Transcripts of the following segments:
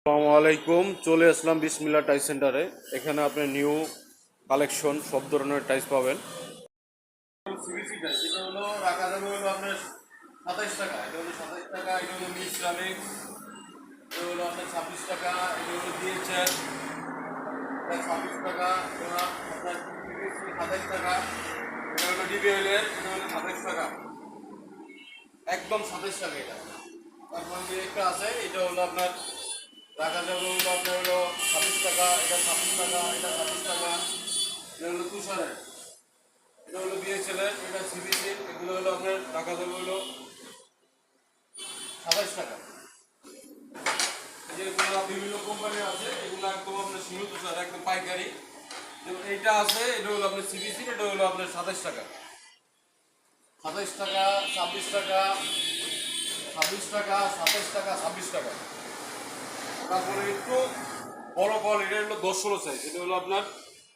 আসসালামু আলাইকুম, চলে আসলাম বিসমিল্লাহ টাইস সেন্টারে। এখানে আপনি নিউ কালেকশন সব ধরনের টাইস পাবেন। সিভিসি টাইস এটা হলো রাখা যাবে হলো আপনার 27 টাকা। এটা হলো 27 টাকা। এটা হলো মিক্স রামিক্স, এটা হলো আপনার 26 টাকা। এটা হলো ডিএচএল, এটা 26 টাকা। এটা আপনার পিভিসি 27 টাকা। এটা হলো ডিবিএল এর, এটা হলো 27 টাকা, একদম 27 টাকা। এটা তারপর যে একটা আছে এটা হলো আপনার রাখা যাবে হলো আপনার হলো 26 টাকা। এটা 26 টাকা, এটা 26 টাকা। এটা হলো তুষারের, এটা হলো বিএসএলের, এটা সিবিসির। এগুলো হলো আপনার রাখা যাবে হলো 27 টাকা। যেগুলো বিভিন্ন কোম্পানি আছে এগুলো একদম আপনার শিরু তুষার, একদম পাইকারি। যেমন এইটা আছে, এটা হলো আপনার সিবিসি, এটা হলো আপনার 27 টাকা। 27 টাকা, 26 টাকা, 26 টাকা, 27 টাকা, 26 টাকা। তারপরে একটু বড় কল, এটা হলো 10-16 সাইজ। এটা হলো আপনার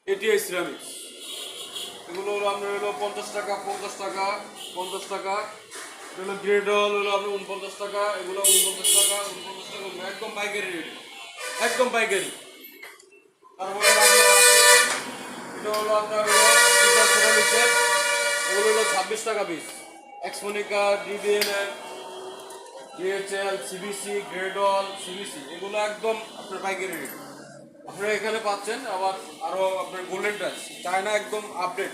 এটিআই সিরামিক্স। এগুলো হলো আপনার হলো 50 টাকা, 50 টাকা, 50 টাকা। এটা হলো গ্রেডল, হলো আপনার 49 টাকা। এগুলো 49 টাকা, 49 টাকা, একদম পাইকারি রেট, একদম পাইকারি। তারপরে এটা হলো আপনার হলো সিরামিক্সের, এগুলো হলো 26 টাকা পিস। এক্সমোনিকা, ডিবিএনএল, ডিএচএল, সিবিসি, গ্রেডল, সিবিসি, এগুলো একদম আপনার পাইকারি রেট। আপনারা এখানে পাচ্ছেন আবার আরও আপনার গোল্ডেন টাচ, চায়না একদম আপডেট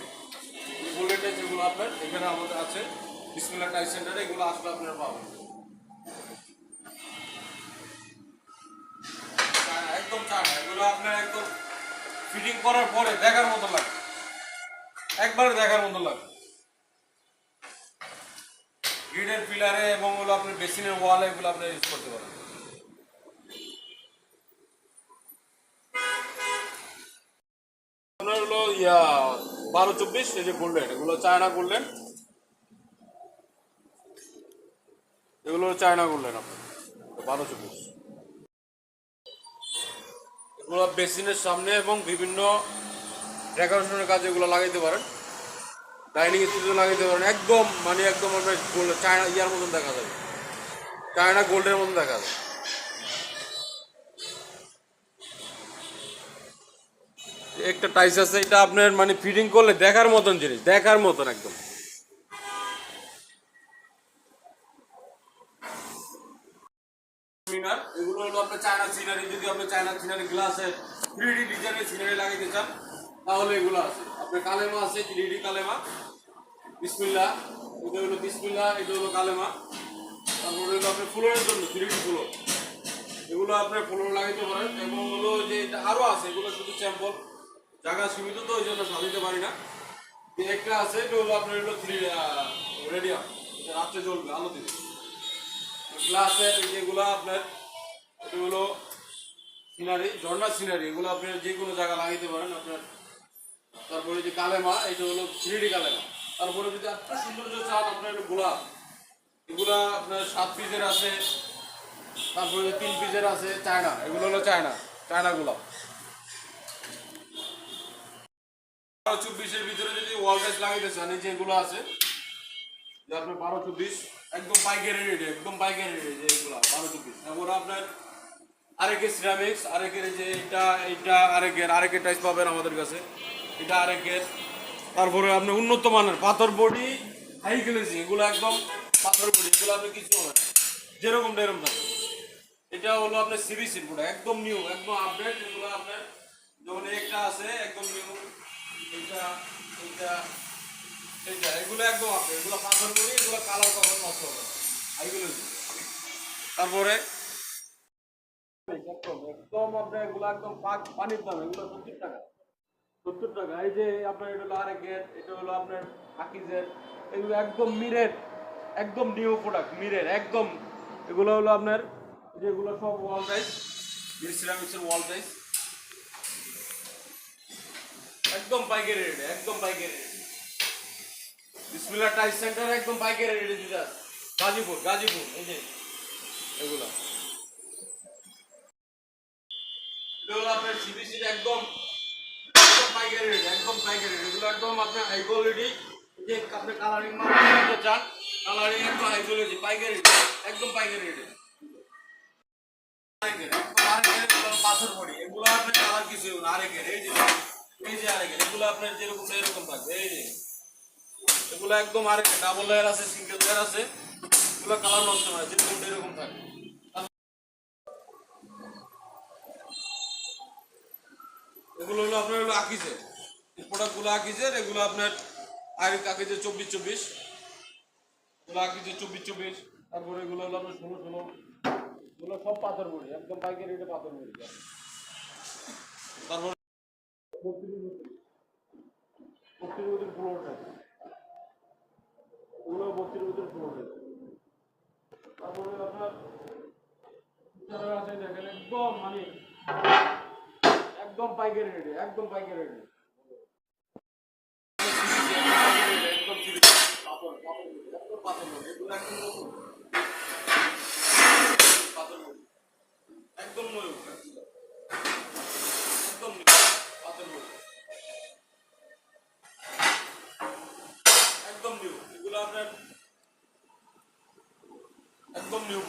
গোল্ডেন টাচ, এগুলো আপনার এখানে আমাদের আছে বিসমিল্লাহ টাইস সেন্টারে। এগুলো আসলে আপনারা পাবেন চায়না, একদম চায়না। এগুলো আপনার একদম ফিটিং করার পরে দেখার মতো লাগে, একবারে দেখার মতো লাগে। গ্রিডের পিলারে এবং হলো আপনার বেসিনের ওয়ালে এগুলো আপনি ইউজ করতে পারেন। আপনার হলো 12-24, এই যে গোল্ডেন, এগুলো চায়না গোল্ডেন, এগুলো চায়না গোল্ডেন আপনার 12-24। এগুলো বেসিনের সামনে এবং বিভিন্ন ডেকোরেশনের কাজে এগুলো লাগাইতে পারেন, ডাইনিং স্পেসে লাগাইতে পারেন। একদম মানে একদম আপনার চায়না ইয়ার মতন দেখা যাবে, চায়না গোল্ডের মতন দেখা যাবে। একটা টাইস আছে, এটা আপনার মানে ফিটিং করলে দেখার মতন জিনিস, দেখার মতন একদম। এগুলো হলো আপনার চায়না সিনারি। যদি আপনি চায়না সিনারি গ্লাসের 3D ডিজাইনের সিনারি লাগাইতে চান তাহলে এগুলো আছে। আপনার কালেমা আছে, 3D কালেমা, বিসমিল্লাহ, এটা হলো বিসমিল্লাহ, এটা হলো কালেমা। তারপরে হলো আপনার ফ্লোরের জন্য 3D ফ্লোর, এগুলো আপনার ফ্লোর লাগাইতে পারেন। এবং হলো যে এটা আরও আছে, এগুলো শুধু স্যাম্পল, জায়গা সীমিত তো ওই জন্য সাজাতে পারি না। একটা আছে, এটা হলো আপনার হলো রেডিয়াম, রাত্রে জ্বলবে আলো দিবে। গ্লাসের যেগুলো আপনার, এটা হলো সিনারি, ঝর্ণার সিনারি, এগুলো আপনার যে কোনো জায়গা লাগাইতে পারেন আপনার। তারপরে যে কালেমা, এটা হলো 3D কালেমা। তারপরে যদি আপনার সৌন্দর্য চান, আপনার গোলাপ, এগুলা আপনার 7 পিসের আছে। তারপরে 3 পিসের আছে চায়না, এগুলো হলো চায়না, চায়না গোলাপ। 12-24-এর ভিতরে যদি ওয়াল টাইস লাগাইতে চান, এই যে এগুলো আছে, যে আপনার 12-24 একদম পাইকারি রেটে, একদম পাইকারি রেটে যে এগুলো 12-24। তারপরে আপনার আরেকের সিরামিক্স, আরেকের যে এইটা আরেকের টাইস পাবেন আমাদের কাছে, এটা আরেকের। তারপরে আপনি উন্নত মানের পাথর বডি, হাই গ্লেজিং, এগুলো একদম পাথর বডি, এগুলো আপনি কিছু হবে না, যেরকম এরকম থাকে। এটা হলো আপনার সিবিসির প্রোডাক্ট, একদম নিউ, একদম আপডেট। এগুলো আপনার যেমন একটা আছে একদম নিউ, এইটা, এইটা, এইটা, এগুলো একদম আপডেট। এগুলো পাথর বডি, এগুলো কালার কখনো নষ্ট হবে না, হাই গ্লেজিং। তারপরে একদম আপনার এগুলো একদম পানির দাম, এগুলো 70 টাকা, 70 টাকা। এই যে আপনার এটা হলো আরেকের, এটা হলো আপনার আকিজের, এগুলো একদম মিরের, একদম নিউ প্রোডাক্ট, মিরের একদম। এগুলো হলো আপনার যেগুলো সব ওয়াল টাইস, সিরামিক্সের ওয়াল টাইস, একদম পাইকারি রেটে, একদম পাইকারি রেটে। বিসমিল্লাহ টাইস সেন্টার একদম পাইকারি রেটে দিতে আছে। গাজীপুর, গাজীপুর, এই যে এগুলো, এটা হলো আপনার সিবিসির একদম পাইকারি রেট, একদম পাইকারি রেট। এগুলো একদম আপনার হাই কোয়ালিটি, যে আপনি কালারিং মাল চান, কালারিং একদম হাই কোয়ালিটি, পাইকারি, একদম পাইকারি রেটে। আরেকের একদম আরেকের এগুলো পাথর বড়ি, এগুলো আপনার কালার কিছু না। আরেকের এই যে আরেকের এগুলো আপনার যেরকম এরকম থাকবে। এই যে এগুলো একদম আরেকের ডাবল লেয়ার আছে, সিঙ্গেল লেয়ার আছে, এগুলো কালার নষ্ট হয় যেরকম এরকম থাকে। এগুলো হলো আপনার হলো আকিজের প্রোডাক্টগুলো, আকিজের এগুলো আপনার আকিজের 24-24, এগুলো আকিজের 24-24। তারপরে এগুলো হলো আপনার 16-16, এগুলো সব পাথর বড়ি, একদম পাইকারি রেটে পাথর বড়ি। তারপর 32 ফ্লোর থাকে, এগুলো 32 ফ্লোর থাকে। তারপরে আপনার আছে দেখেন একদম মানে একদম পাইকারি রেটে, একদম পাইকারি রেটে একদম পাথর পাথর একদম পাথর এগুলো একদম নতুন পাথর একদম নতুন একদম পাথর একদম নিউ, এগুলো আপনার একদম নিউ।